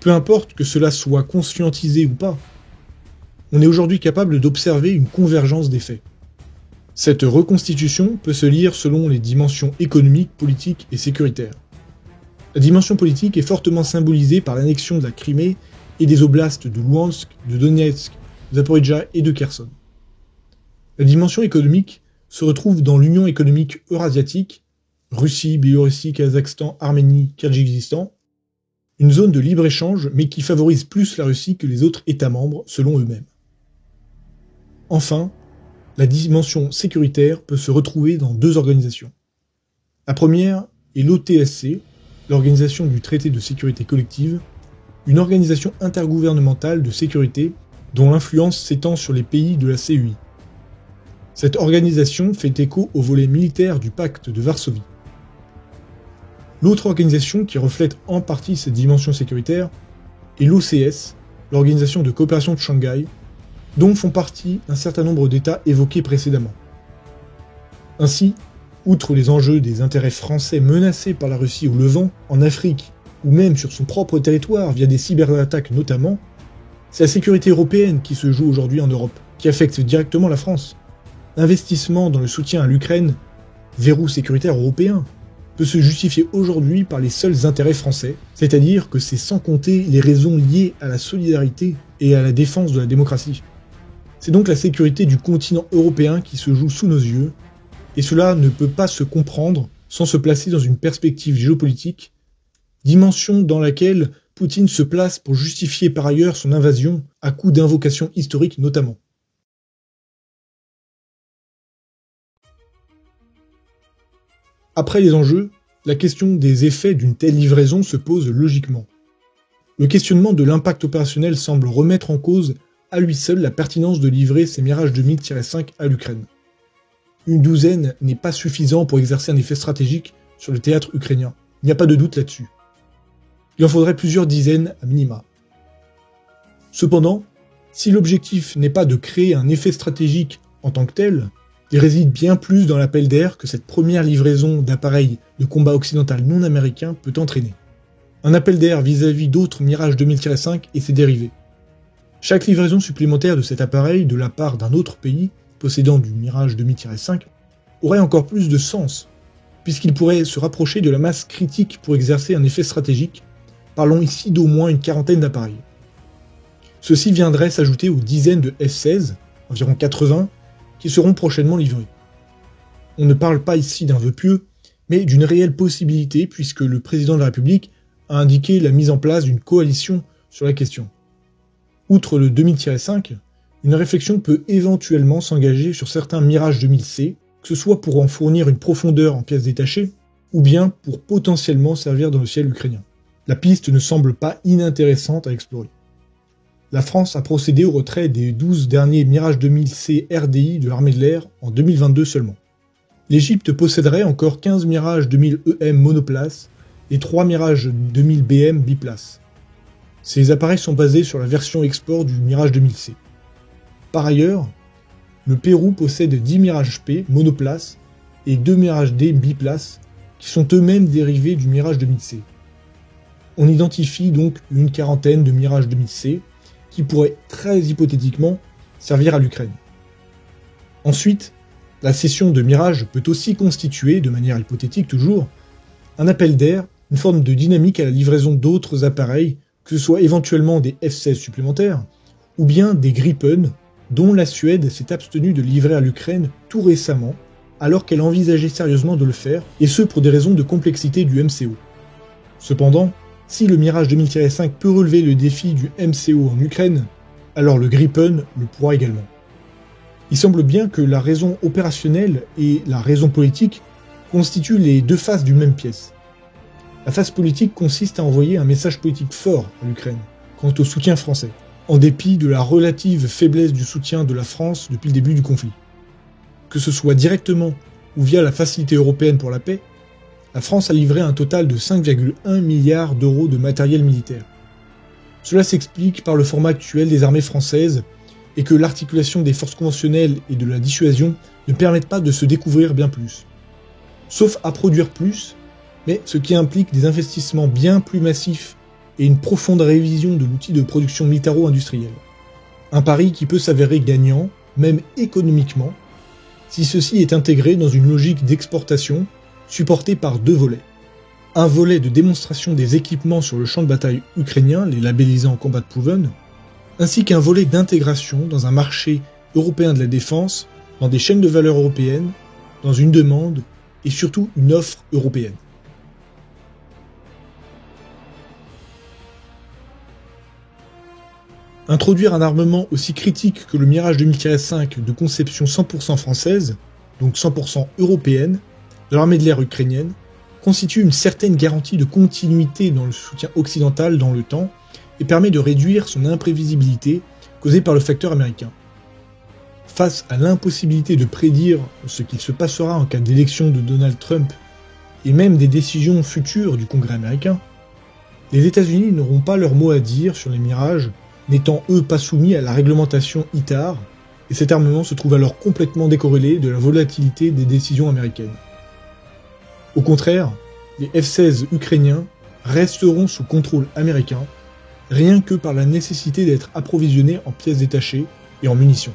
Peu importe que cela soit conscientisé ou pas, on est aujourd'hui capable d'observer une convergence des faits. Cette reconstitution peut se lire selon les dimensions économiques, politiques et sécuritaires. La dimension politique est fortement symbolisée par l'annexion de la Crimée et des oblasts de Louhansk, de Donetsk, de Zaporijjia et de Kherson. La dimension économique se retrouve dans l'Union économique eurasiatique, Russie, Biélorussie, Kazakhstan, Arménie, Kirghizistan, une zone de libre-échange mais qui favorise plus la Russie que les autres États membres selon eux-mêmes. Enfin, la dimension sécuritaire peut se retrouver dans 2 organisations. La première est l'OTSC, l'Organisation du Traité de sécurité collective, une organisation intergouvernementale de sécurité dont l'influence s'étend sur les pays de la CEI. Cette organisation fait écho au volet militaire du pacte de Varsovie. L'autre organisation qui reflète en partie cette dimension sécuritaire est l'OCS, l'Organisation de coopération de Shanghai, dont font partie un certain nombre d'États évoqués précédemment. Ainsi, outre les enjeux des intérêts français menacés par la Russie au Levant, en Afrique, ou même sur son propre territoire via des cyberattaques notamment, c'est la sécurité européenne qui se joue aujourd'hui en Europe, qui affecte directement la France. L'investissement dans le soutien à l'Ukraine, verrou sécuritaire européen, peut se justifier aujourd'hui par les seuls intérêts français, c'est-à-dire que c'est sans compter les raisons liées à la solidarité et à la défense de la démocratie. C'est donc la sécurité du continent européen qui se joue sous nos yeux, et cela ne peut pas se comprendre sans se placer dans une perspective géopolitique, dimension dans laquelle Poutine se place pour justifier par ailleurs son invasion à coup d'invocations historiques notamment. Après les enjeux, la question des effets d'une telle livraison se pose logiquement. Le questionnement de l'impact opérationnel semble remettre en cause à lui seul la pertinence de livrer ces Mirage 2000-5 à l'Ukraine. Une douzaine n'est pas suffisant pour exercer un effet stratégique sur le théâtre ukrainien, il n'y a pas de doute là-dessus. Il en faudrait plusieurs dizaines à minima. Cependant, si l'objectif n'est pas de créer un effet stratégique en tant que tel, il réside bien plus dans l'appel d'air que cette première livraison d'appareils de combat occidental non américains peut entraîner. Un appel d'air vis-à-vis d'autres Mirage 2000-5 et ses dérivés. Chaque livraison supplémentaire de cet appareil de la part d'un autre pays possédant du Mirage 2000-5 aurait encore plus de sens, puisqu'il pourrait se rapprocher de la masse critique pour exercer un effet stratégique, parlons ici d'au moins une quarantaine d'appareils. Ceci viendrait s'ajouter aux dizaines de F-16, environ 80, qui seront prochainement livrés. On ne parle pas ici d'un vœu pieux, mais d'une réelle possibilité puisque le président de la République a indiqué la mise en place d'une coalition sur la question. Outre le 2000-5, une réflexion peut éventuellement s'engager sur certains Mirage 2000C, que ce soit pour en fournir une profondeur en pièces détachées, ou bien pour potentiellement servir dans le ciel ukrainien. La piste ne semble pas inintéressante à explorer. La France a procédé au retrait des 12 derniers Mirage 2000C RDI de l'armée de l'air en 2022 seulement. L'Égypte posséderait encore 15 Mirage 2000 EM monoplace et 3 Mirage 2000 BM biplace. Ces appareils sont basés sur la version export du Mirage 2000C. Par ailleurs, le Pérou possède 10 Mirage P monoplace et 2 Mirage D biplace qui sont eux-mêmes dérivés du Mirage 2000C. On identifie donc une quarantaine de Mirage 2000C qui pourraient très hypothétiquement servir à l'Ukraine. Ensuite, la cession de Mirage peut aussi constituer, de manière hypothétique toujours, un appel d'air, une forme de dynamique à la livraison d'autres appareils, que ce soit éventuellement des F-16 supplémentaires, ou bien des Gripen, dont la Suède s'est abstenue de livrer à l'Ukraine tout récemment, alors qu'elle envisageait sérieusement de le faire, et ce pour des raisons de complexité du MCO. Cependant, si le Mirage 2000-5 peut relever le défi du MCO en Ukraine, alors le Gripen le pourra également. Il semble bien que la raison opérationnelle et la raison politique constituent les deux faces d'une même pièce. La face politique consiste à envoyer un message politique fort à l'Ukraine quant au soutien français, en dépit de la relative faiblesse du soutien de la France depuis le début du conflit. Que ce soit directement ou via la Facilité européenne pour la paix, la France a livré un total de 5,1 milliards d'euros de matériel militaire. Cela s'explique par le format actuel des armées françaises et que l'articulation des forces conventionnelles et de la dissuasion ne permettent pas de se découvrir bien plus. Sauf à produire plus, mais ce qui implique des investissements bien plus massifs et une profonde révision de l'outil de production militaro-industrielle. Un pari qui peut s'avérer gagnant, même économiquement, si ceci est intégré dans une logique d'exportation supporté par deux volets. Un volet de démonstration des équipements sur le champ de bataille ukrainien, les labellisant Combat Proven, ainsi qu'un volet d'intégration dans un marché européen de la défense, dans des chaînes de valeur européennes, dans une demande et surtout une offre européenne. Introduire un armement aussi critique que le Mirage 2000-5 de conception 100% française, donc 100% européenne, de l'armée de l'air ukrainienne, constitue une certaine garantie de continuité dans le soutien occidental dans le temps et permet de réduire son imprévisibilité causée par le facteur américain. Face à l'impossibilité de prédire ce qu'il se passera en cas d'élection de Donald Trump et même des décisions futures du Congrès américain, les États-Unis n'auront pas leur mot à dire sur les Mirages, n'étant eux pas soumis à la réglementation ITAR, et cet armement se trouve alors complètement décorrélé de la volatilité des décisions américaines. Au contraire, les F-16 ukrainiens resteront sous contrôle américain, rien que par la nécessité d'être approvisionnés en pièces détachées et en munitions.